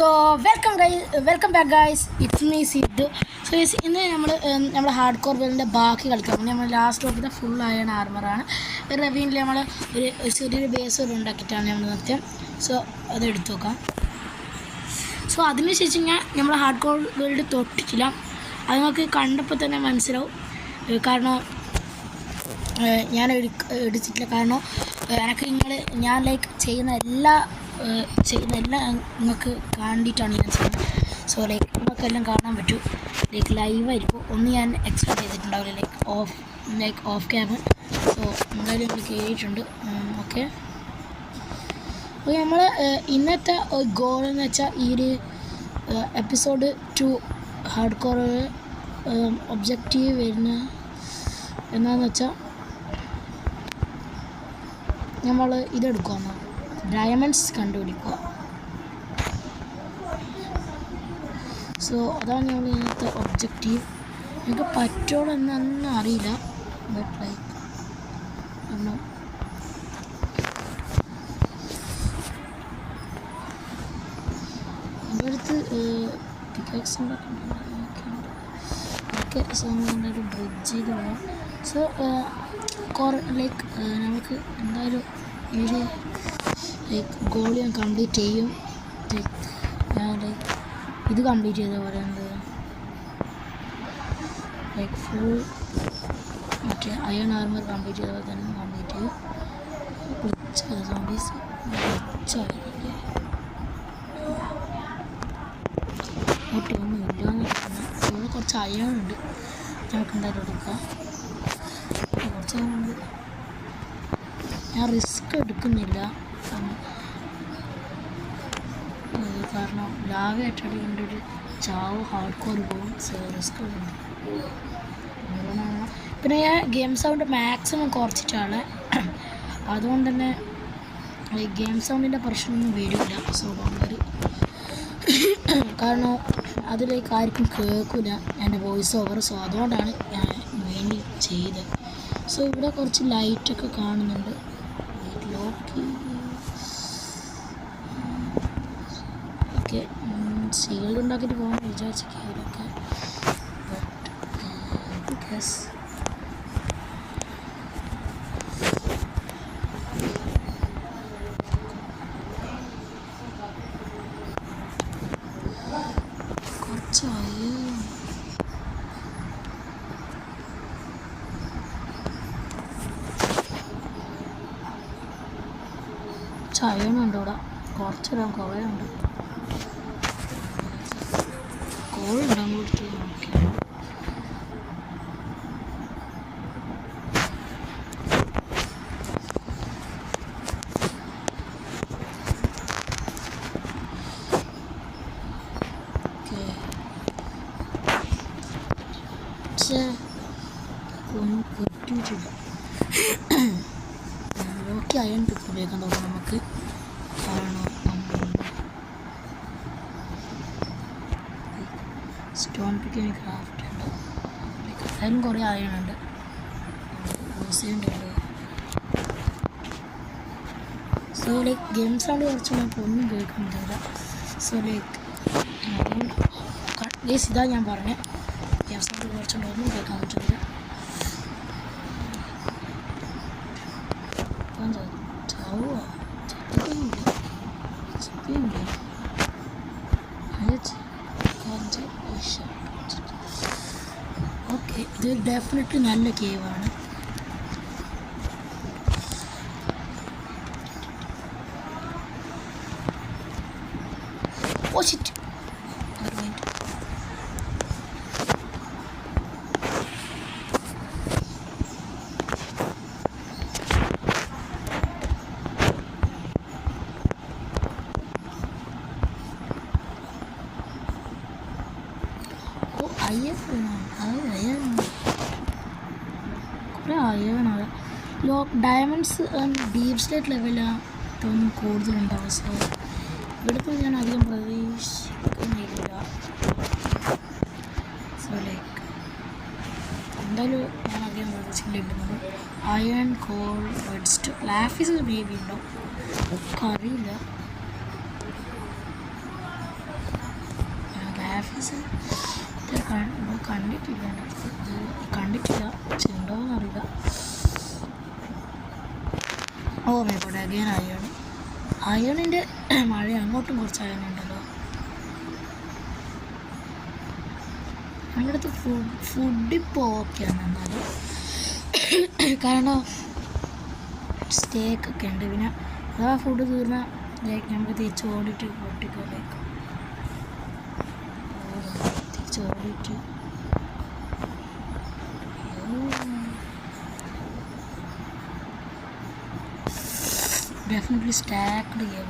So welcome back guys, it's me Sidhu. So ഇന്ന് നമ്മൾ hard core വേൾഡിൻ്റെ ബാക്കി കളിക്കാം. നമ്മൾ ലാസ്റ്റ് നോക്കിയത് ഫുൾ അയൺ ആർമറാണ്. റവീനിൽ നമ്മൾ ഒരു ചെറിയൊരു ബേസ് ഒരു ഉണ്ടാക്കിയിട്ടാണ് നമ്മൾ നിർത്തിയത്. സോ അത് എടുത്തു നോക്കാം. സോ അതിന് ശേഷം നമ്മൾ ഹാർഡ് കോർ വേൾഡ് തൊട്ടിട്ടില്ല. അത് നമുക്ക് കണ്ടപ്പോൾ തന്നെ മനസ്സിലാവും. കാരണം ഞാൻ എടുത്തിട്ടില്ല. കാരണം എനിക്ക് ഞാൻ ചെയ്യുന്ന എല്ലാം നിങ്ങൾക്ക് കണ്ടിട്ടാണ് ഞാൻ ചെയ്യുന്നത്. സോ നിങ്ങൾക്ക് എല്ലാം കാണാൻ പറ്റും. ലൈവായിരിക്കും. ഒന്ന് ഞാൻ എക്സ്ട്രാ ചെയ്തിട്ടുണ്ടാവില്ല, ഓഫ് ക്യാമറ. സോ എന്തായാലും എനിക്ക് കേട്ടിട്ടുണ്ട്. ഓക്കെ, അപ്പോൾ നമ്മൾ ഇന്നത്തെ ഗോൾ എന്ന് വെച്ചാൽ ഈ ഒരു എപ്പിസോഡ് 2 ഹാർഡ് കോർ ഒബ്ജക്റ്റീവ് വരുന്ന എന്താണെന്ന് വെച്ചാൽ നമ്മൾ ഇതെടുക്കുകയാണ്, ഡയമണ്ട്സ് കണ്ടുപിടിക്കുക. സോ അതാണ് നമ്മൾ ഇന്നത്തെ ഒബ്ജക്റ്റീവ്. എനിക്ക് പറ്റുമോ എന്നൊന്നും അറിയില്ല. ബട്ട് നമ്മൾ എൻ്റെ അടുത്ത് പിക്കാക്സ് ഒരു ബ്രിഡ്ജ് ചെയ്ത് പോകാം. സോ നമുക്ക് എന്തായാലും ഈ ഒരു ഗോൾ ഞാൻ കംപ്ലീറ്റ് ചെയ്യും. ഞാൻ ഇത് കംപ്ലീറ്റ് ചെയ്ത പോലെ ഫുൾ മറ്റേ അയൺ ആർമർ കംപ്ലീറ്റ് ചെയ്ത പോലെ തന്നെ കംപ്ലീറ്റ് ചെയ്യും. സോംബീസ് ഒന്നും ഇല്ലയെന്ന് പറഞ്ഞാൽ ഇവിടെ കുറച്ച് അയൺ ഉണ്ട്, നമുക്ക് എന്തായാലും എടുക്കാം. കുറച്ച് അയണുണ്ട്. ഞാൻ റിസ്ക് എടുക്കുന്നില്ല, കാരണം ലാവയായിട്ടടി എൻ്റെ ഒരു ചാവ് ഹാർഡ് കോർ പോകും. റിസ്ക് ഉണ്ട്. പിന്നെ ഞാൻ ഗെയിം സൗണ്ട് മാക്സിമം കുറച്ചിട്ടാണ്. അതുകൊണ്ട് തന്നെ ഗെയിം സൗണ്ടിൻ്റെ പ്രശ്നമൊന്നും വരില്ല. സോ വളരെ കാരണം അതിലേക്ക് ആർക്കും കേൾക്കില്ല എൻ്റെ വോയിസ് ഓവർ. സോ അതുകൊണ്ടാണ് ഞാൻ വേണ്ടി ചെയ്തത്. സോ ഇവിടെ കുറച്ച് ലൈറ്റൊക്കെ കാണുന്നുണ്ട്. ഓക്കെ, ഷീൽഡ് ഉണ്ടാക്കിയിട്ട് പോകാമെന്ന് വിചാരിച്ചു കേരളൊക്കെ. ചായനുണ്ട് ഇവിടെ, കുറച്ചിടാൻ കുറേ ഉണ്ട്. കോളുണ്ടാകും കൊടുത്ത് നോക്കി. ഓക്കെ, അയൺ പിക്ക് ഉപയോഗിക്കാൻ തോന്നുന്നു നമുക്ക്. കാരണം സ്റ്റോൺ പിക്ക് ക്രാഫ്റ്റ് ഉണ്ട്. എന്തായാലും കുറേ അയണുണ്ട്. യൂസ് ചെയ്യേണ്ടത്. സോ ഗെയിം സൗണ്ട് കുറച്ച് നമുക്ക് ഒന്നും കേൾക്കാൻ പറ്റില്ല. സോ ഇതാ ഞാൻ പറഞ്ഞത്, ഗെയിം സൗണ്ട് കുറച്ചുകൊണ്ട് ഒന്നും കേൾക്കാൻ പറ്റില്ല. ഓക്കെ, ഇത് ഡെഫിനറ്റ്ലി നല്ല കേവാണ്. ഓ ഷിറ്റ്, കുറേ അയണാണ്. ഡയമണ്ട്സ് ഡീപ് സ്റ്റേറ്റ് ലെവലാണ് തോന്നും കൂടുതലുണ്ടാവും. സോ ഇവിടുത്തെ ഞാൻ അധികം പ്രതീക്ഷിക്കുന്നില്ല. സോ എന്തായാലും ഞാൻ അധികം പ്രതീക്ഷിക്കുന്നുണ്ട്. അയൺ, കോൾ, റെഡ്സ്റ്റോൺ, ലാഫീസ് ബേബി ഉണ്ടോ ഒക്കെ അറിയില്ല. കണ്ടിട്ടില്ല, കണ്ടിട്ടില്ല, ചെണ്ടോന്ന് അറിയില്ല. ഓ മേപ്പോട്ടെ അഗെയിൻ അയൺ. അയണിൻ്റെ മഴ അങ്ങോട്ടും കുറച്ച് അയണുണ്ടല്ലോ. നമ്മുടെ അടുത്ത് ഫുഡിപ്പോൾ ഓക്കെയാണ്, എന്നാലും കാരണം സ്റ്റേക്കൊക്കെ ഉണ്ട്. പിന്നെ അതാ ഫുഡ് തീർന്നാൽ നമുക്ക് തിരിച്ച് ഓടിയിട്ട് പൊട്ടിക്കോലേക്ക് തിരിച്ച് ഓടിയിട്ട് ഡെഫിനറ്റ്ലി സ്റ്റാക്ക്ഡ് ചെയ്യാൻ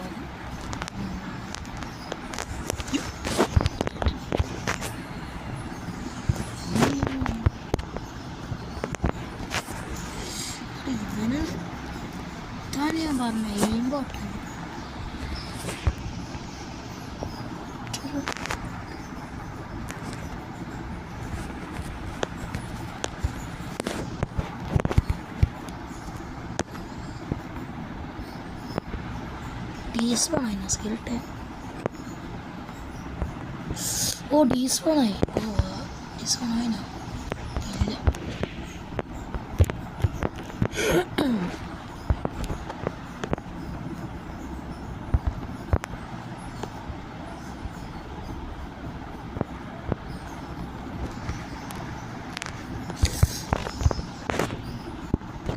ഇതിന് താൻ ഞാൻ പറഞ്ഞ എയിമ്പോട്ടാണ്. ഡീസ്പോണായി സ്കിൽട്ടെ. ഓ ഡീസ്പോണായി. ഓ ഡീസ്പോണായിന ഇല്ല.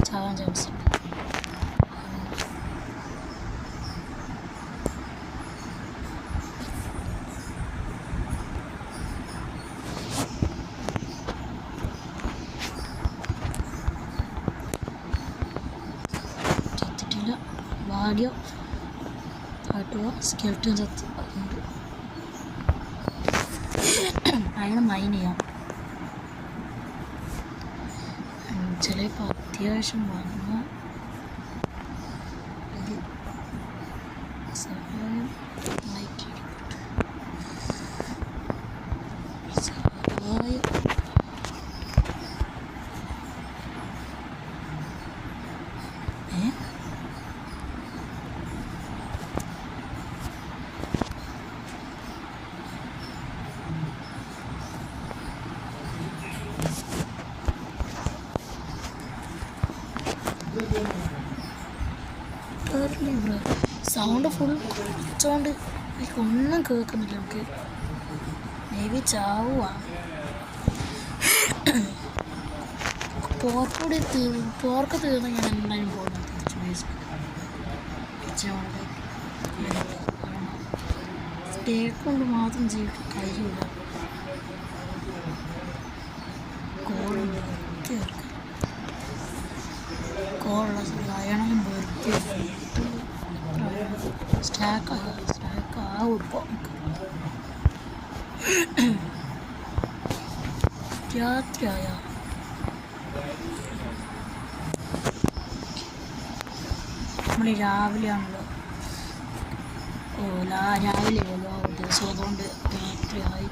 ചാവാൻ ചാൻസ് ഉണ്ട്. ഭാഗ്യം ആട്ടുക സ്കെൽറ്റൻ ചത്ത് അതുകൊണ്ട് അയാൾ മൈൻ ചെയ്യാം. ചിലപ്പോൾ അത്യാവശ്യം വന്നു ഇത് സഹായം സഹായം സൗണ്ട് ഫുൾ വെച്ചോണ്ട് എനിക്ക് ഒന്നും കേൾക്കുന്നില്ല. നമുക്ക് മേ ബി ചാവുക. പോർക്കൂടി പോർക്ക് തീർന്ന് ഞാൻ എന്തായാലും പോകുന്നു തിരിച്ച് സ്റ്റേക്ക് കൊണ്ട് മാത്രം ജീവിക്കാൻ കഴിയില്ല. കോളുണ്ട് വെറുതെ കോളുള്ള അയണെങ്കിലും വെറുതെ സ്റ്റാക്കാവും ഇപ്പോൾ രാത്രിയായ നമ്മൾ രാവിലെയാണല്ലോ. ഓ രാവിലെയല്ലോ ദിവസം, അതുകൊണ്ട് രാത്രിയായി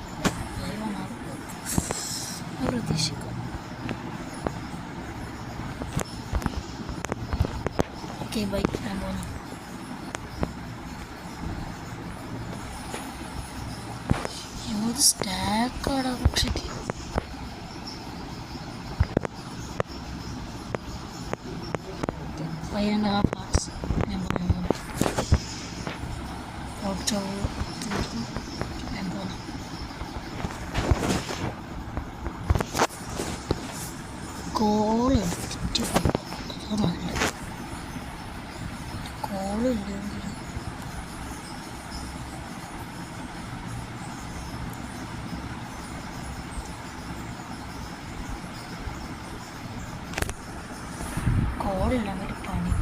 പ്രതീക്ഷിക്കാം. Okay bye. ഞാൻ പോകുന്നു. സ്റ്റാക്കാടാ പക്ഷേ 5.5 hours ഞാൻ പറയുന്നത്. ഞാൻ പോകുന്നു. കോള് എടുത്തിട്ട് നല്ല കോളില്ല. കോളില്ല ഒരു പണി.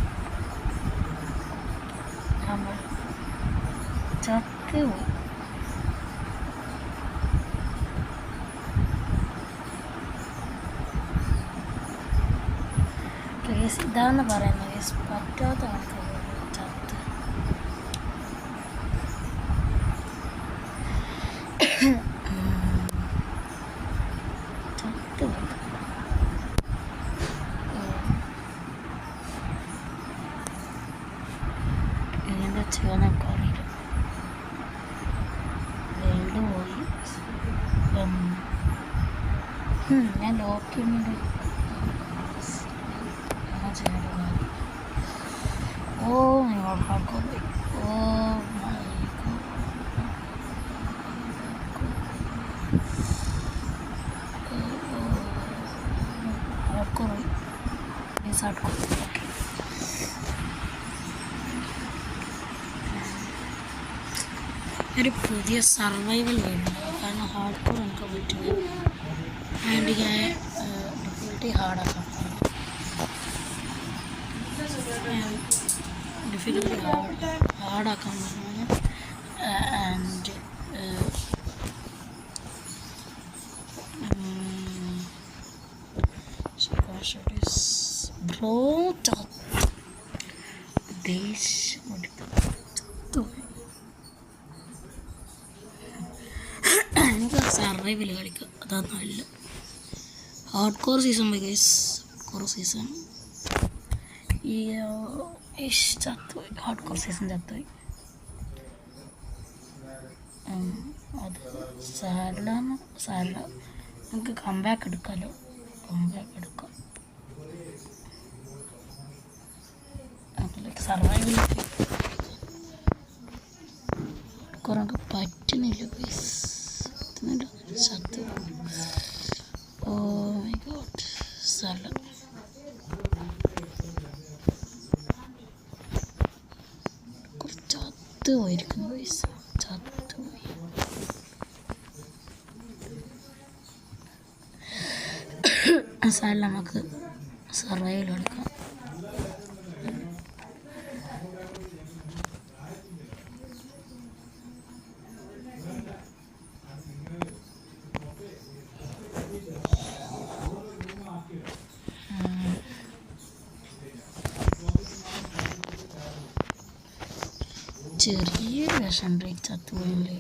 നമ്മൾ ചത്ത് പോയി. കേസ് ഇതാന്ന് പറയുന്നത്. കേസ് പറ്റാത്ത ആൾക്കാർ ചത്ത് ചത്ത് പോയി. എന്താ ചെയ്യാൻ നമുക്ക് അറിയില്ല. വെൽഡ് പോയി. ഞാൻ ലോക്ക് ചെയ്യുന്നുണ്ട്. ഓ ഹാർഡ്കോർ ഓ ഹാർഡ്കോർ ഹാർഡ്കോർ. ഒരു പുതിയ സർവൈവൽ വേണം, കാരണം ഹാർഡ് കോർ എനിക്ക് പറ്റില്ല. ആൻഡ് ഞാൻ ഡിഫിക്കൽട്ടി ഹാർഡാക്കാം. ഡിഫിക്കൽട്ടി ഹാർഡാക്കാൻ പറഞ്ഞാൽ ആൻഡ് ബ്രോ ദേഷ്യം എനിക്ക് സർവൈവൽ കളിക്കുക, അതാണ് നല്ല. ഹാർഡ് കോർ സീസൺ പോയി ഗൈസ്, കോർ സീസൺ ഈ ചത്തുപോയി, ഹാർഡ് കോർ സീസൺ ചത്തുപോയി. അത് സാരല്ല, നമുക്ക് കംബാക്ക് എടുക്കാമല്ലോ, കംബാക്ക് എടുക്കാം. അതിലേക്ക് സർവൈവൽ നമുക്ക് പറ്റുന്നില്ല ഗൈസ്, ചത്തു. ഓ മൈ ഗോഡ്, സാരല്ല. ചത്തുപോയിരിക്കുന്നു ഗൈസ്, ചത്തുപോയി. സാരല്ല, നമുക്ക് സർവൈവൽ എടുക്കാം. ചെറിയൊരു വിഷം ബ്രേക്ക് ചത്തുപോയില്ലേ.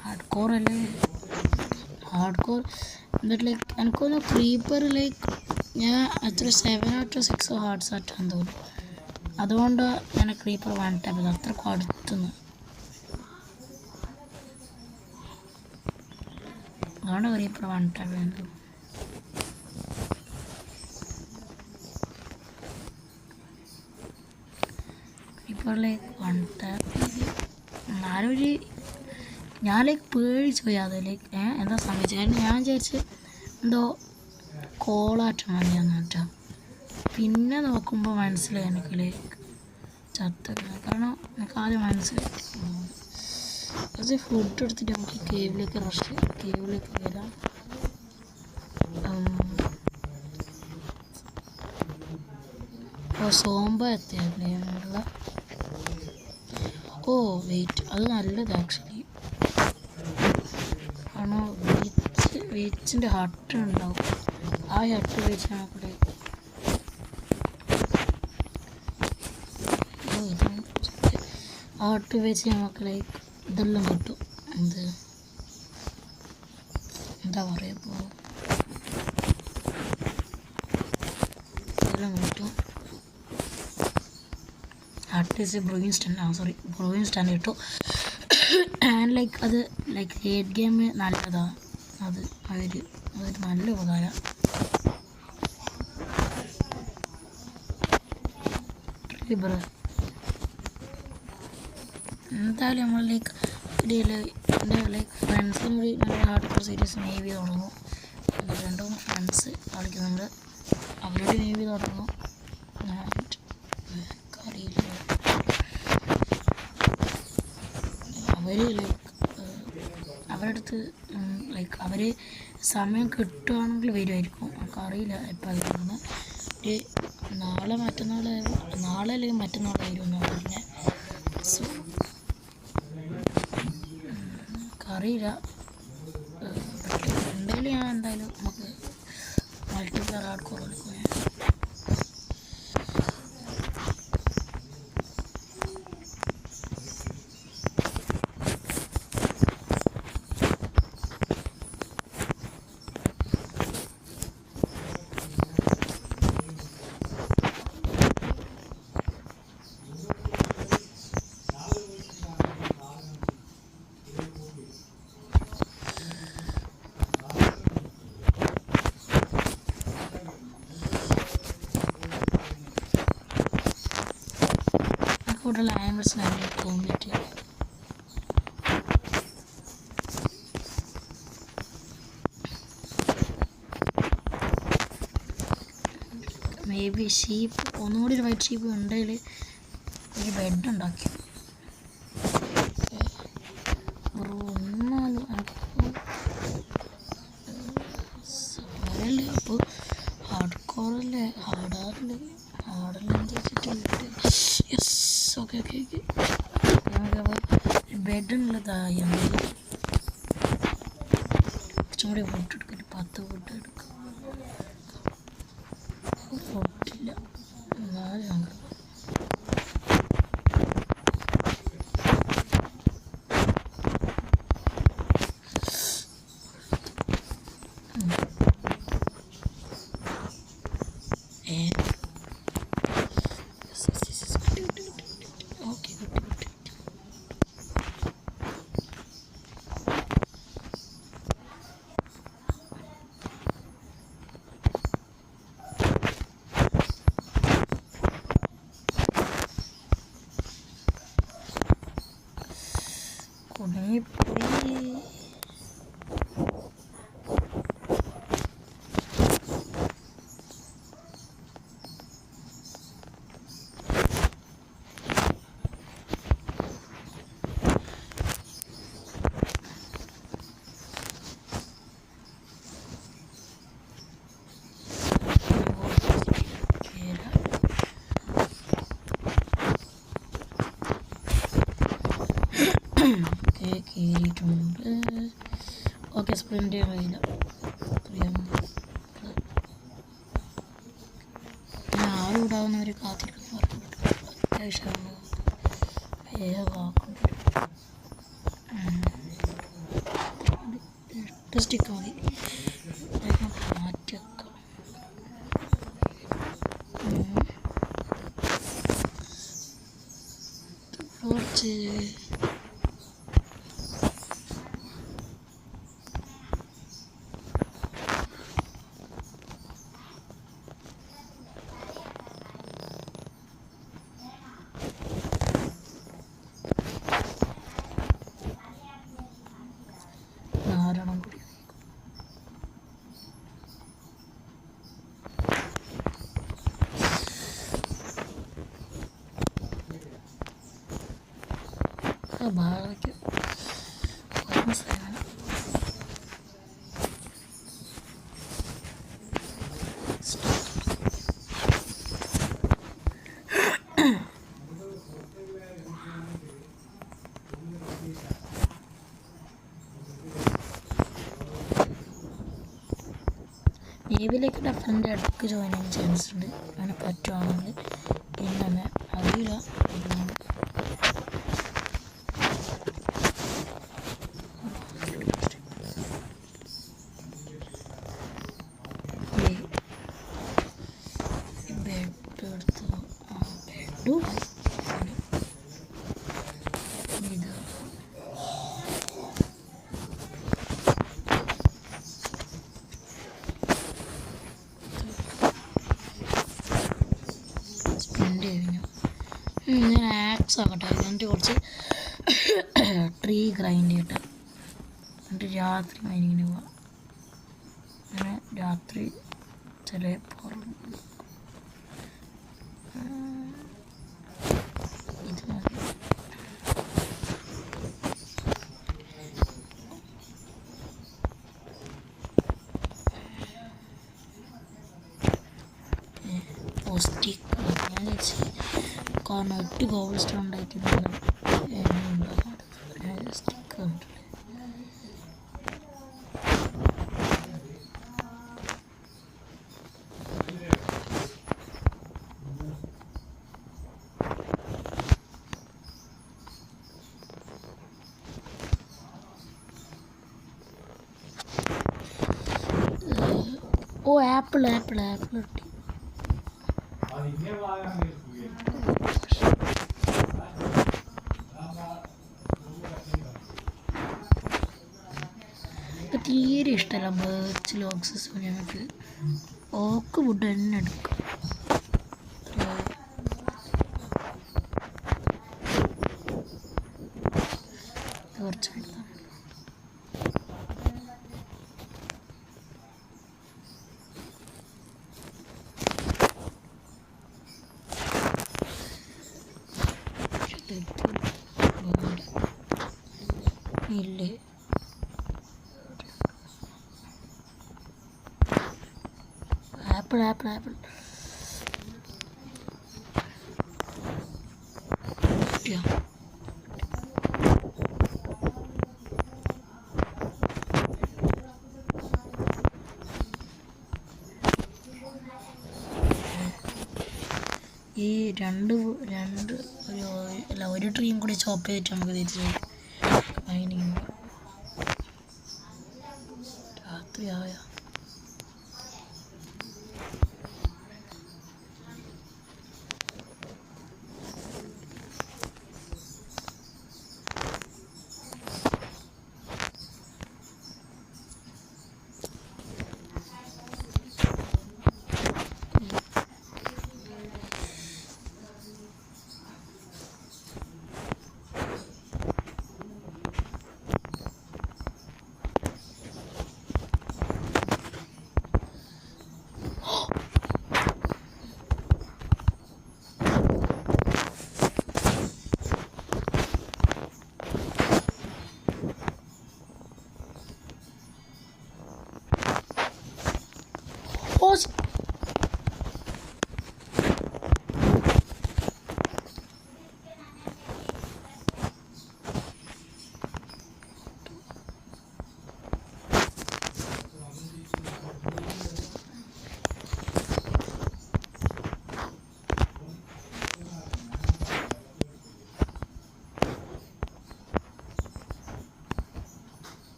ഹാർഡ് കോർ അല്ലേ, ഹാർഡ് കോർ ബട്ട് ലൈക്ക് എനിക്കൊന്ന് ക്രീപ്പർ ലൈക്ക് ഞാൻ എത്ര 7 out of 6 ഹാർട്ട്സ് ആയിട്ടാന്ന് തോന്നുന്നു. അതുകൊണ്ട് ഞാൻ ക്രീപ്പർ 1 ടാപ്പ് ചെയ്തു, അത്രക്കും അടുത്തുനിന്ന്. അതുകൊണ്ട് ക്രീപ്പർ 1 ടാപ്പ് ചെയ്യുന്നത്. ക്രീപ്പർ ലൈക്ക് 1 ടാപ്പ് ആരൊരു ഞാൻ ലൈക്ക് പേടിച്ചു പോയി. അത് ലൈക്ക് എന്താ സംഭവിച്ചത്, കാരണം ഞാൻ വിചാരിച്ച് എന്തോ കോളാറ്റം മതിയാന്ന് കേട്ടോ. പിന്നെ നോക്കുമ്പോൾ മനസ്സിലായി എനിക്ക് ലൈക്ക് ചത്തൊക്കെ, കാരണം എനിക്ക് ആദ്യം മനസ്സിലായി. കുറച്ച് ഫുഡ് എടുത്തിട്ട് നമുക്ക് കേവിലേക്ക് വരാം. ഇപ്പോൾ സോമ്പ എത്തിയല്ലേ ഉള്ള. ഓ വെയിറ്റ്, അത് നല്ലത് ആക്ച്വലി. കാരണം വെയിറ്റ്സിൻ്റെ ഹട്ട് ഉണ്ടാവും, ആ ഹട്ട് വെച്ച് നമുക്ക് ആ ഹട്ട് വെച്ച് നമുക്ക് ലൈക്ക് ഇതെല്ലാം കിട്ടും. എന്താ പറയുക, ഇപ്പോൾ ഇതെല്ലാം കിട്ടും. ഹട്ട് ബ്രൂയിങ് സ്റ്റാൻഡ് കിട്ടും. ആൻഡ് ലൈക്ക് അത് ലൈക്ക് ലേറ്റ് ഗെയിം നല്ലതാണ്. അതൊരു നല്ല ഉപകാരം. എന്തായാലും നമ്മൾ ലൈക്ക് എൻ്റെ ലൈക്ക് ഫ്രണ്ട്സും കൂടി നല്ല ഹാർഡ് കോർ സീരീസ് മേവ് ചെയ്ത് തുടങ്ങും. 2-3 ഫ്രണ്ട്സ് കളിക്കുന്നുണ്ട്, അവരോട് മേവ് ചെയ്ത് തുടങ്ങും. അറിയില്ല, അവർ ലൈക്ക് അവരുടെ അടുത്ത് ലൈക്ക് അവർ സമയം കിട്ടുകയാണെങ്കിൽ വരുമായിരിക്കും, നമുക്കറിയില്ല എപ്പോൾ വരുമെന്ന്. ഒരു നാളെ അല്ലെങ്കിൽ മറ്റന്നാൾ വരുമെന്ന് പറഞ്ഞ. സോ നമുക്കറിയില്ല, എന്തായാലും ഞാൻ നമുക്ക് മൾട്ടിപ്ലെയർ ഹാർഡ് കോർ കളിക്കും. കൂടുതൽ ആനിമൽസിനാണ് പോകാൻ പറ്റുക. മേ ബി ഷീപ്പ് ഒന്നുകൂടി ഒരു വൈറ്റ് ഷീപ്പ് ഉണ്ടെങ്കിൽ ഒരു ബെഡ് ഉണ്ടാക്കി എന്നാലും അപ്പോൾ ഹാർഡ് കോറല്ലേ ഹാർഡാറിൽ യെസ് ഓക്കെ ഓക്കെ ഓക്കെ നമുക്കപ്പോൾ ബെഡുള്ളതായി കുറച്ചും കൂടി ഫുഡ് എടുക്കും 10 ഫുഡ് എടുക്കും. ഫുഡില്ല എന്നാലും കുടുങ്ങിപ്പോയി. കയറിയിട്ടുണ്ട്. ഓക്കെ സ്പ്രിൻ്റ് ചെയ്യാൻ കഴിയില്ല. ഞാൻ ആരും ഇടാവുന്നവർ കാത്തിരിക്കുന്നു അത്യാവശ്യം വേഗമാക്കേണ്ടി വരും. 8 സ്റ്റിക്ക് മതി വേഗം മാറ്റി വെക്കാം. കുറച്ച് ഭാഗത്ത് കുറഞ്ഞ സ്ഥലമാണ്. നേവിയിലേക്ക് ഡെഫറൻ്റ് ഇടയ്ക്ക് ജോയിൻ ചെയ്യാൻ ചാൻസ് ഉണ്ട്. അങ്ങനെ പറ്റുവാണെങ്കിൽ പിന്നെ അറിയില്ല. ഞാൻ ആക്സ് ആക്കട്ടെ. എന്നിട്ട് കുറച്ച് ട്രീ ഗ്രൈൻഡ് ചെയ്യട്ടെ. എന്നിട്ട് രാത്രി മൈനിങ്ങിന് പോവാം. അങ്ങനെ രാത്രി ചിലപ്പോൾ ഇത് മതി. പോസ്റ്റിക് ഞാൻ വെച്ച് കാരണം 8 ഗോൾഡ് സ്റ്റോൺ ഉണ്ടായിട്ടുണ്ടെങ്കിൽ സ്റ്റിക്ക് ഉണ്ട്. ഓ ആപ്പിൾ ആപ്പിൾ ആപ്പിൾ കിട്ടി. ഇപ്പം തീരെ ഇഷ്ടമല്ല ബേർഡ്സ് ലോക്സസ്. ഞങ്ങൾക്ക് ഓക്ക് ഫുഡ് തന്നെ എടുക്കും. കുറച്ചെടുത്താൽ ഇല്ലേ ആപ്പിൾ ആപ്പിൾ ആപ്പിൾ ഈ രണ്ട് ഒരു ട്രീയും കൂടി ചോപ്പ് ചെയ്തിട്ട് നമുക്ക് തിരിച്ച് മൈനിങ് രാത്രിയായ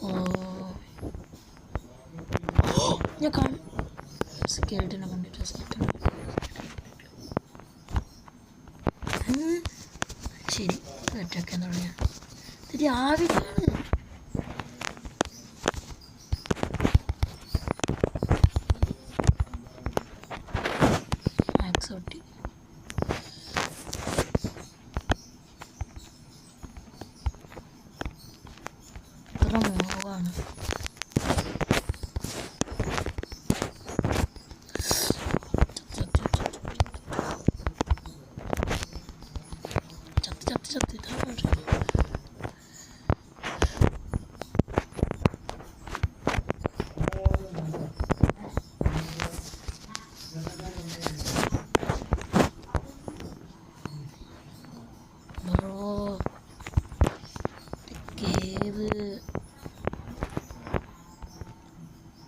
ഓ ഞാൻ സ്കെൽറ്റിനെ കണ്ടിട്ട് ശരി അറ്റാക്കാൻ തുടങ്ങിയ ഇത് ആവിയാണ് മാക്സ് ഒട്ടി ഇത്ര മോവാണ്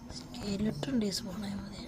സ്കെലിട്ടൺ ഡേയ്സ് പോണാൽ മതി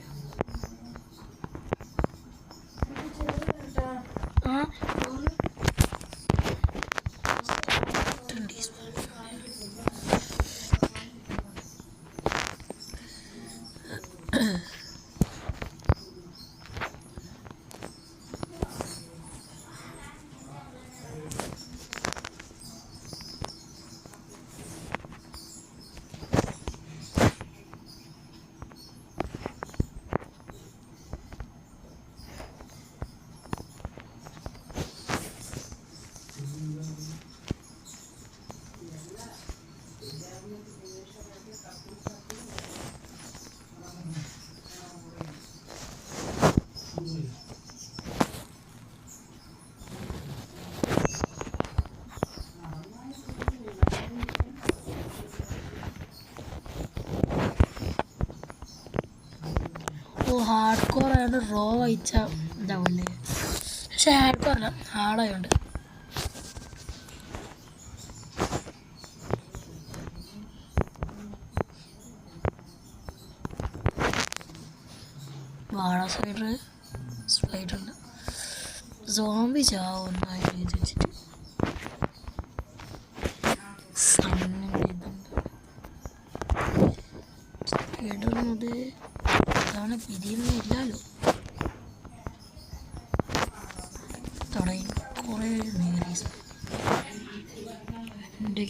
ഹാർഡ് കോർ ആയതുകൊണ്ട് റോ വായിച്ചാൽ ഇതാവില്ലേ പക്ഷെ ഹാർഡ് കോർ അല്ല ഹാർഡായതുകൊണ്ട് വാഴ സ്പൈഡറുണ്ട് സോംബി ചാവുന്ന ഇത് വെച്ചിട്ട് ഇടുന്നത് അതാണ് പിരിയുന്നില്ലല്ലോ തുടങ്ങി കുറേ നേരീസ് എൻ്റെ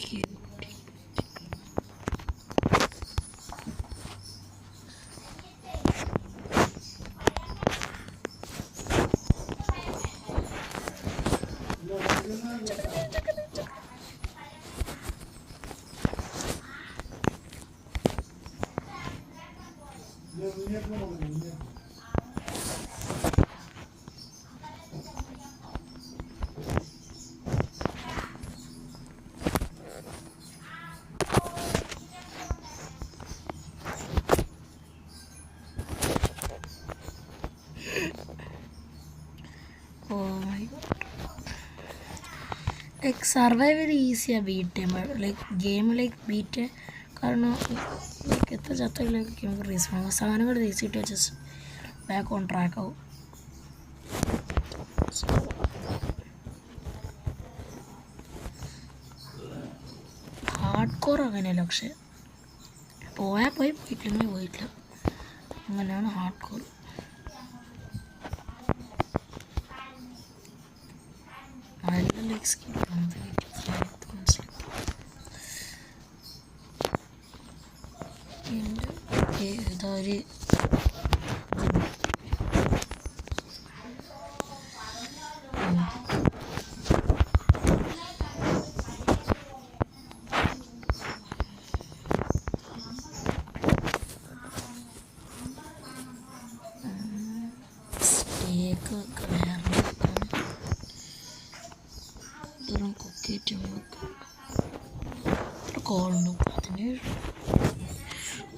ലൈക്ക് സർവൈവൽ ഈസിയാണ് ബീറ്റ് ചെയ്യുമ്പോൾ ലൈക്ക് ഗെയിം ലൈക്ക് ബീറ്റ് കാരണം ലൈക്ക് എത്ര ചത്തകളിലേക്ക് നമുക്ക് റീസ് സാധനങ്ങൾ റീസിട്ട് ജസ്റ്റ് ബാക്ക് ഓൺ ട്രാക്ക് ആവും. ഹാർഡ് കോർ അങ്ങനെയല്ല, പക്ഷെ പോയാൽ പോയിട്ടില്ലെങ്കിൽ പോയിട്ടില്ല, അങ്ങനെയാണ് ഹാർഡ് കോർ. നല്ല ലൈക്ക് സ്കിൽ ഇതൊരു സ്റ്റേക്ക് ഇതും കുക്കിയിട്ട് വെക്കും. കോളുണ്ട് അതിന്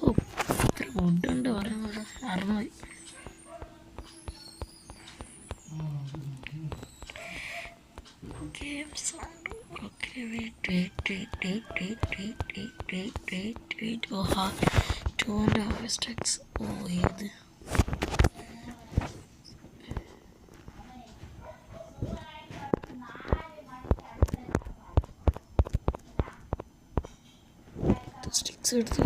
ഇത്ര ഫുഡുണ്ട് പറയുന്നത് അറിഞ്ഞുപോയി. ഓക്കെ വെയിറ്റ് ഓ 2.5 stacks. ഓ ഏത് സ്റ്റിക്സ് എടുത്ത്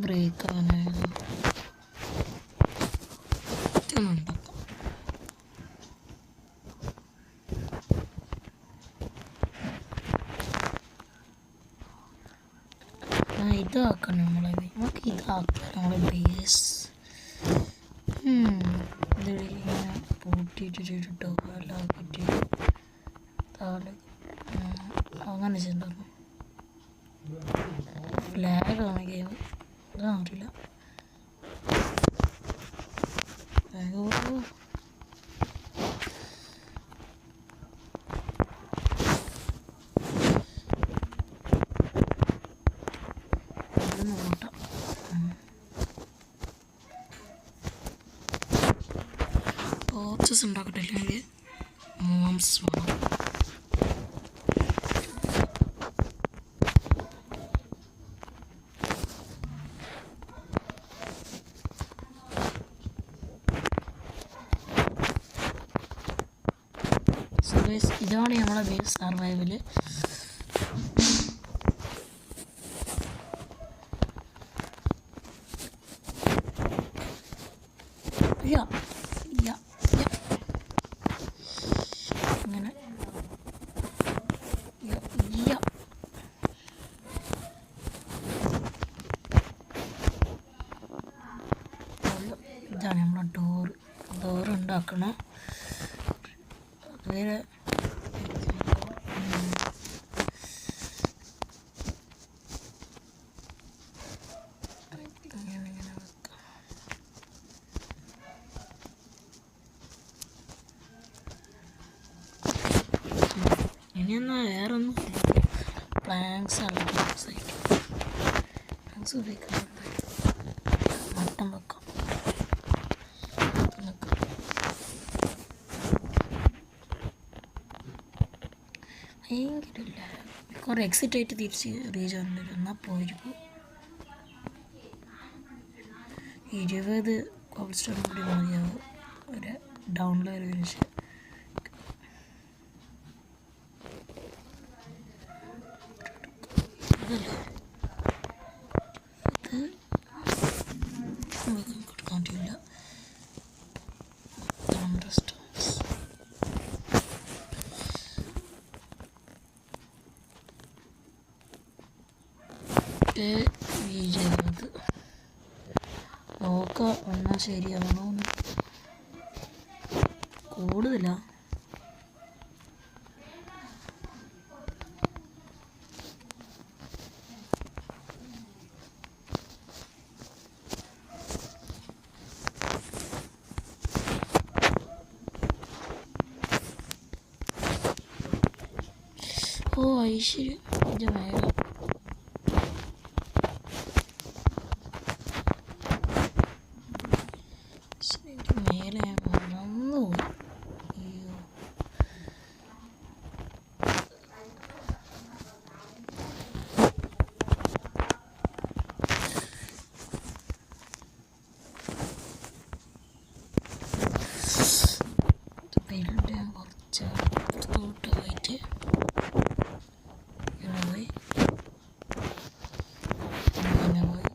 ബ്രേക്ക് ആവാനായിരുന്നു ഇതാക്കണം നമുക്ക് ഇതാക്കാം നമ്മളെ ബേസ്. ഇതിങ്ങനെ പൂട്ടിയിട്ടിട്ടോ അല്ലാക്കിട്ട് താഴെ അങ്ങനെ ചെയ്യണ്ടായിരുന്നു. ഫ്ലാഗാണ് ഗെയിം, അറിയില്ല. ബോക്സസ് ഉണ്ടാക്കട്ടെ, അല്ലെങ്കിൽ മോംസ് വേണം. ഇതാണ് നമ്മളെ ബേസ് സർവൈവല്. അങ്ങനെ ഇതാണ് നമ്മളെ ഡോർ ഉണ്ടാക്കണം. വേറെ ഇനിയെന്നാ വേറൊന്നും പ്ലാങ്സ് അല്ല, പ്ലാങ്സ് ഉപയോഗിക്കാൻ മട്ടം വെക്കാം. ഭയങ്കരമില്ല, കുറേ എക്സിറ്റ് ആയിട്ട് തിരിച്ച് റീജോയിൻ വരും. എന്നാൽ പോയിരിക്കും 20 കോബിൾ സ്റ്റോൺ കൂടി മതിയാവും ഒരു ഡൗണിൽ ഒരു ഫിനിഷ്. അതല്ലേ ഇത് 20 നോക്കാം എന്നാൽ ശരിയാണോ കൂടുതല. ഓ ഐശ്വര്യം ഇത് വേഗം മേലെ ഞാൻ മറന്നുപോയി. അയ്യോ ബെൽറ്റ് ഞാൻ കുറച്ച് തോട്ട് പോയിട്ട് പോയി അങ്ങനെ പോയി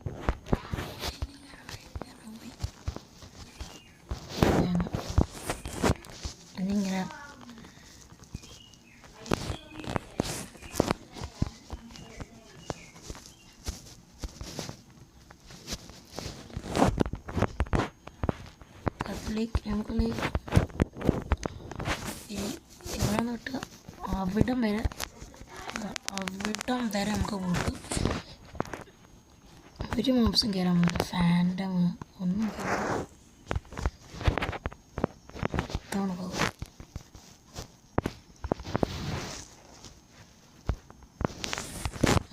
എന്നിങ്ങനെ നമുക്ക് ഇവിടെ തൊട്ട് അവിടം വരെ നമുക്ക് പോകും. ഒരു മോബ്സും കയറാൻ പറ്റില്ല. ഫാൻറ്റം ഒന്നും തവണ പോകും.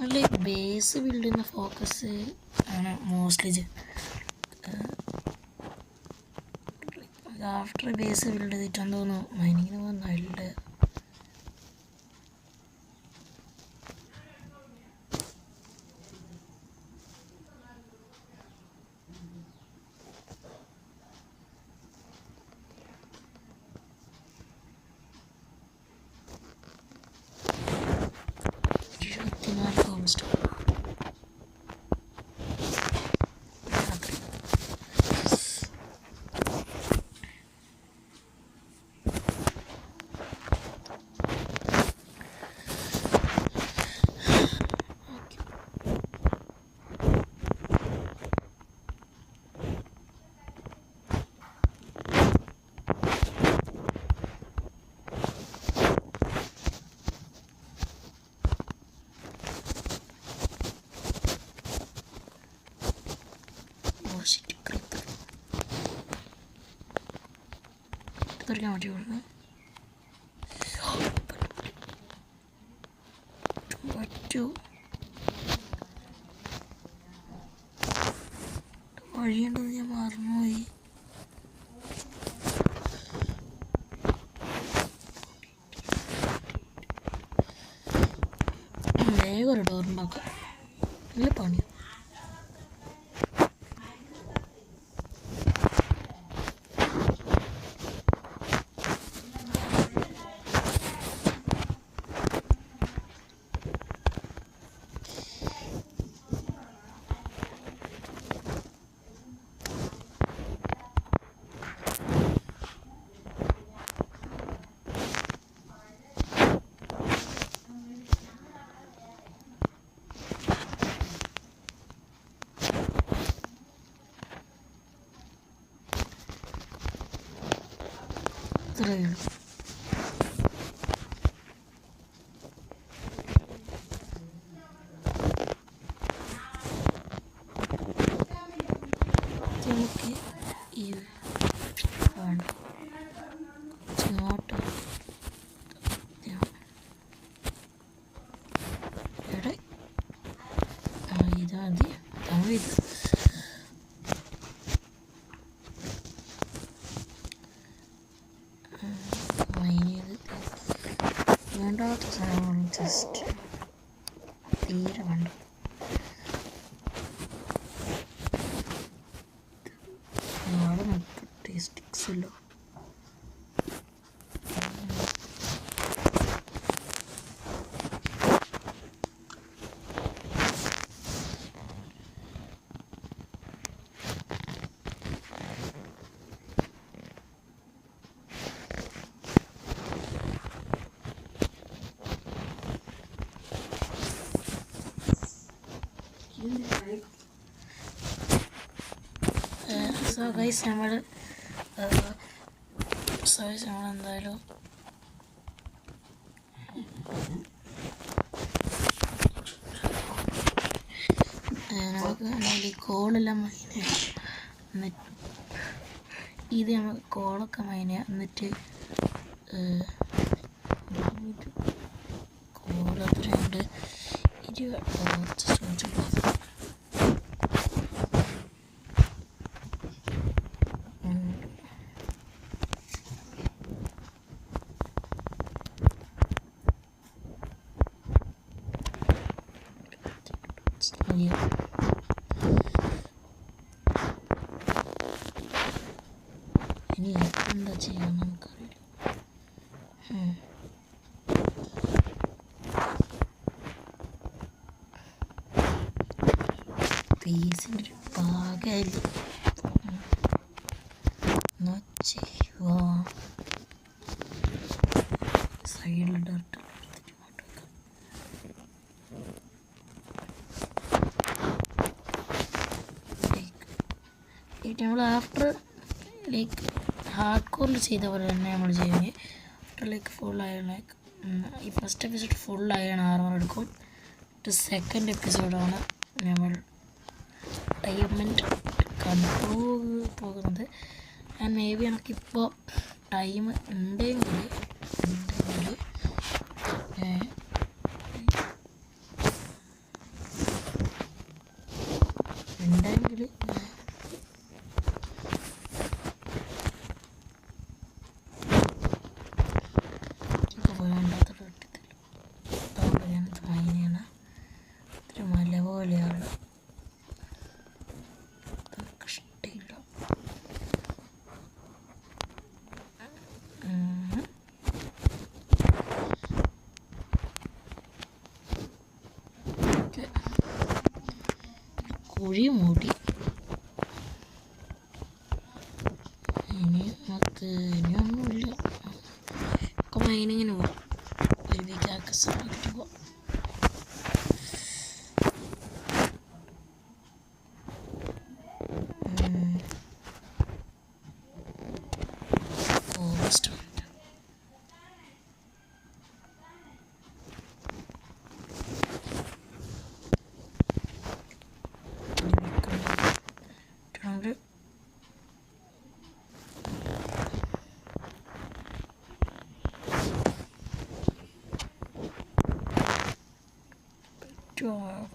അല്ല ബേസ് ബിൽഡ് ചെയ്യുന്ന ഫോക്കസ് ആണ് മോസ്റ്റ്ലി. ആഫ്റ്റർ ബേസ് ബിൽഡ് ചെയ്തിട്ടാന്ന് തോന്നുന്നു മൈനിങ്ങിന് പോകുന്നില്ല. തുറക്കാൻ വേണ്ടി കൊടുക്കണം. പറ്റൂ വഴിയുണ്ടെന്ന് ഞാൻ മറന്നുപോയി. വേഗം ഒരു ഡോറുണ്ടാക്കാം. നല്ല പണിയാണ്. ഇത്രയേ ഉള്ളൂ. നമുക്ക് ഈ വേണ്ട ഇങ്ങോട്ട് എവിടെ ഇത് മതി. ഇത് വേണ്ടാത്ത സാധനങ്ങൾ ജസ്റ്റ് തീരെ വേണ്ട. നാളെ നോക്കട്ടെ സ്റ്റിക്സിലോ സോ ഗൈസ് നമ്മൾ എന്തായാലും നമുക്ക് കോളെല്ലാം മൈന ഇത് നമുക്ക് കോളൊക്കെ മൈന എന്നിട്ട് കോളത്രയുണ്ട് 20 ഇനി എന്താ ചെയ്യാൻ നമുക്കറിയില്ല. പീസിൻ്റെ ഒരു പാകമായില്ല ചെയ്യുക. സൈഡിൽ ഡർട്ട് നമ്മൾ ആഫ്റ്റർ ലൈക്ക് ഹാർഡ് കോറിൽ ചെയ്ത പോലെ തന്നെ നമ്മൾ ചെയ്യുന്നത്. After like full iron like ഈ first episode full iron armour എടുക്കും. സെക്കൻഡ് എപ്പിസോഡാണ് നമ്മൾ ഡയമണ്ട് കൺട്രോൾ പോകുന്നത്. ആൻഡ് മേ ബി എനിക്കിപ്പോൾ ടൈം ഉണ്ടെങ്കിൽ മല പോലെയാണ് കഷ്ടില്ല. കുഴി മൂടി. ഇനിയൊന്നുമില്ല. ഒക്കെ മൈനിങ്ങനെ പോവാം. ഒരു വീക്കാക്ക് സമയത്ത് പോവാം.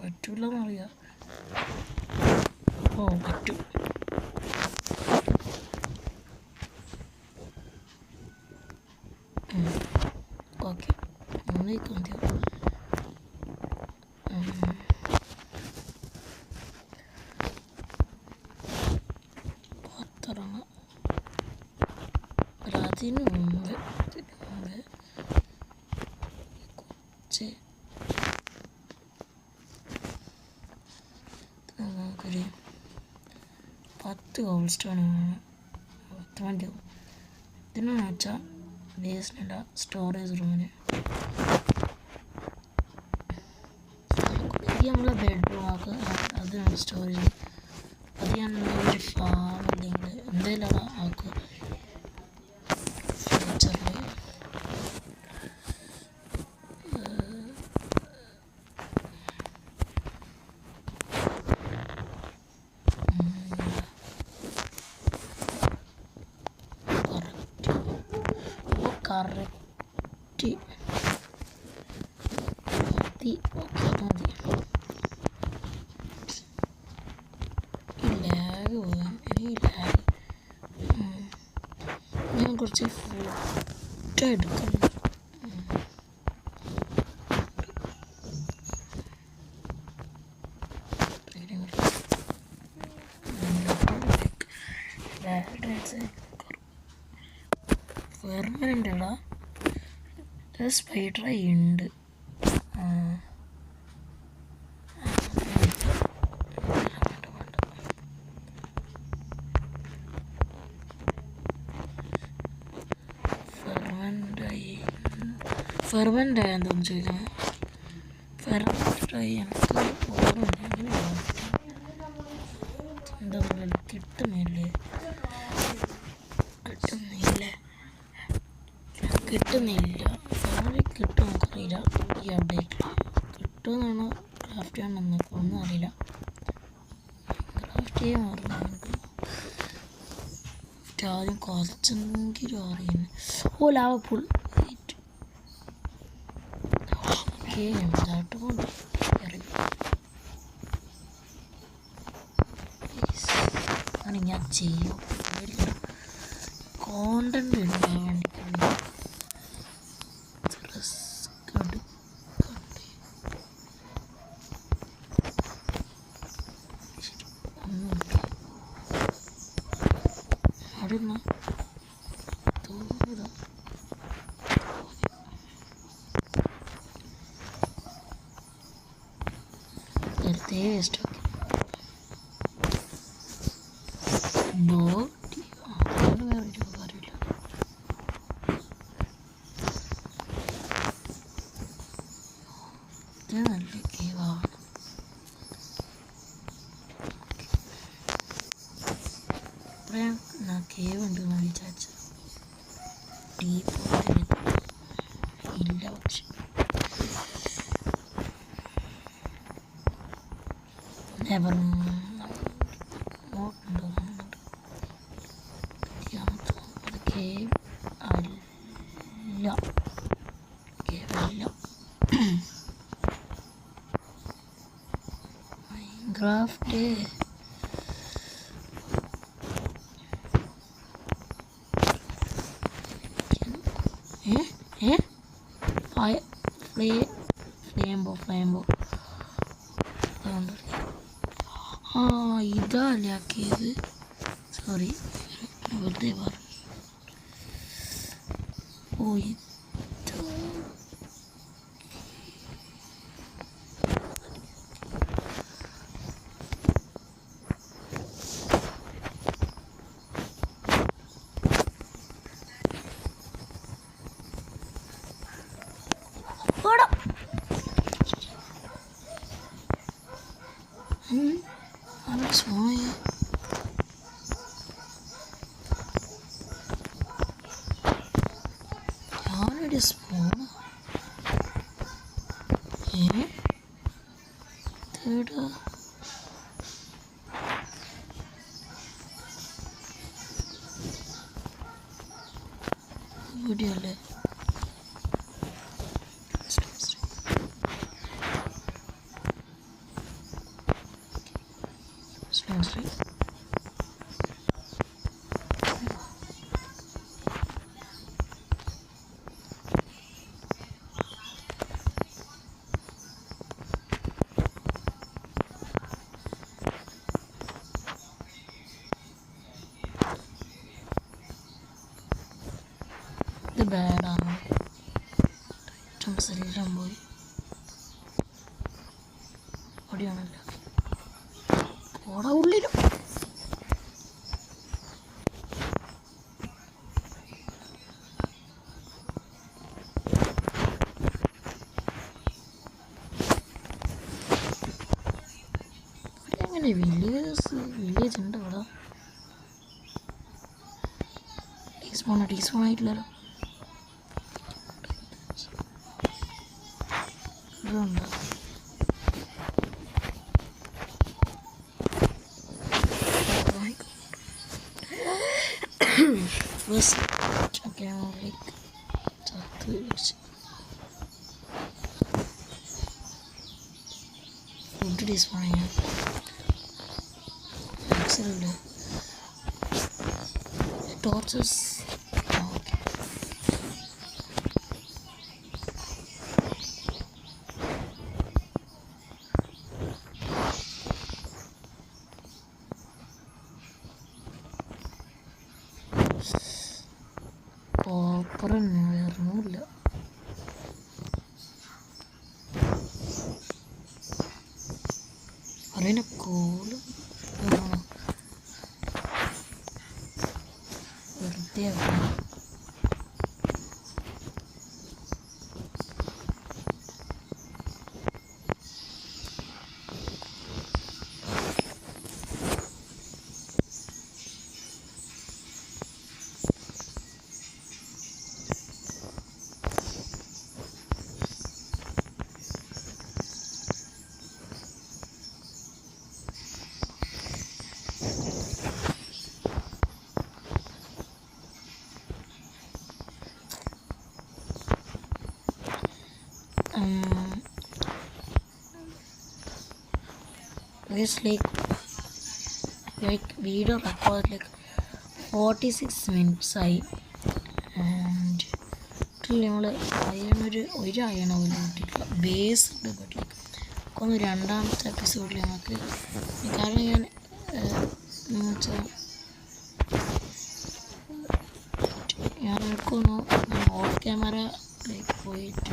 പറ്റൂലെന്നറിയാം. ഓ പറ്റും. ഓക്കെ ഒന്നേക്ക് മതിയാവും. പുറത്തിറങ്ങാം. അതിന് മുമ്പ് കുറച്ച് നമുക്കൊരു 10 ഗോൾഡ് സ്റ്റോൺ 10 മതിയാവും. ഇതിനെന്ന് വെച്ചാൽ ബേസിനല്ല സ്റ്റോറേജ് റൂമിന്. ഇത് നമ്മളെ ബെഡ്റൂം ആക്കുക. അത് നമ്മൾ സ്റ്റോറേജ്. അത് ഞാൻ ഒരു ഫാം അല്ലെങ്കിൽ എന്തെങ്കിലും ആക്കുക ഫ്യൂച്ചറിൽ. കറക്റ്റ് മതി. ഓക്കെ മതി. ഈ ലാഗ് പോകാൻ ഞാൻ കുറച്ച് ഫുഡ് എടുക്കുന്നു. പെർമനൻ്റ് അല്ല, സ്പൈഡർ ഉണ്ട്. ഫെർമൻ്റ് ആയി എന്താണെന്ന് ചോദിക്കുന്നത്. ഫെർമൻ്റ് ആയി എനിക്ക് എന്താ പറയുക കിട്ടുന്നില്ലേ കിട്ടുന്നില്ല സാറി കിട്ടും നമുക്കറിയില്ല ഈ അപ്ഡേറ്റ് കിട്ടുമെന്നാണോ ക്രാഫ്റ്റ് ചെയ്യണമെന്ന് ഒന്നും അറിയില്ല ക്രാഫ്റ്റ് ചെയ്യാൻ അറിയുന്നുണ്ട് ആദ്യം കുറച്ചെങ്കിലും അറിയുന്നു ഓ ലാവ ഫുൾ ഓക്കെ എന്തായിട്ട് കൊണ്ട് അങ്ങനെ ഞാൻ ചെയ്യും കോണ്ടന്റ് ഉണ്ടാവാൻ വേണ്ടിയിട്ടാണ് അവിടുന്ന് വെറുതെ വേസ്റ്റ് ആക്കി വേറൊരു കാര്യമില്ല ഇത് നല്ല കേവാണ് ഞാൻ കേവ് ഉണ്ടെന്ന് വിചാരിച്ചു ഡീപ്പ് ഇല്ല പക്ഷെ നെവർ നോട്ടുണ്ടോ അത് കേവ് അല്ല കേവ് അല്ല മൈൻക്രാഫ്റ്റ് ഫ്ലേംബോ അതുകൊണ്ട് ആ ഇതല്ലേ ആക്കിയത് സോറി വെറുതെ പറഞ്ഞു ഓ ഇത് ഞാനൊരു സ്പൂൺ തേടാ ഇവിടെയല്ലേ ഇത് ബാഡാണ് ഐറ്റംസ് എല്ലാം പോയി അവിടെയാണല്ലോ ഓട ഉള്ളിലും എങ്ങനെ വില്ലേജ് ഉണ്ട് അവിടെ ടീസ്പൂൺ ആയിട്ടില്ലല്ലോ ഇതുണ്ട് ഫുഡ് ടീസ്പൂൺ ചെയ്യാം മിക്സറുണ്ട് ടോർച്ചസ് ഓക്കെ കോപ്പർ വേറൊന്നുമില്ല അതിനെ കോല് വെറുതെ It's like video record like 46 minutes ആയി. ആൻഡ് നമ്മൾ ഒരു അയണ പോലും കിട്ടിയിട്ടില്ല. ബേസ് ഉണ്ട് ബട്ട് ലൈക്ക് ഒന്ന് രണ്ടാമത്തെ എപ്പിസോഡിൽ നമുക്ക് കാരണം ഞാൻ വെച്ചാൽ ഞാൻ നോക്കുന്നു ഓഫ് ക്യാമറ ലൈക്ക് പോയിട്ട്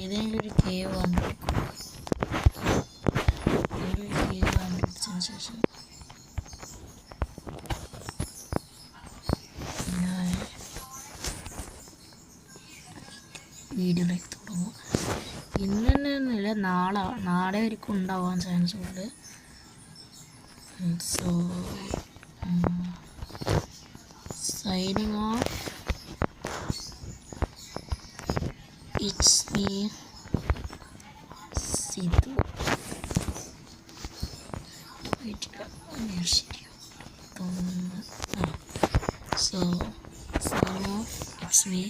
ഏതെങ്കിലും ഒരു കേവ് കണ്ടുപിടിക്കും. കേവ് കണ്ടുപിടിച്ചതിന് ശേഷം ഞാൻ വീഡിയോയിലേക്ക് തുടങ്ങും. ഇന്ന് തന്നെ ഒന്നുമില്ല, നാളെ വരെക്കും ഉണ്ടാവാൻ ചാൻസ് ഉണ്ട്. So signing off. It's me Sidhu. So signing off. It's me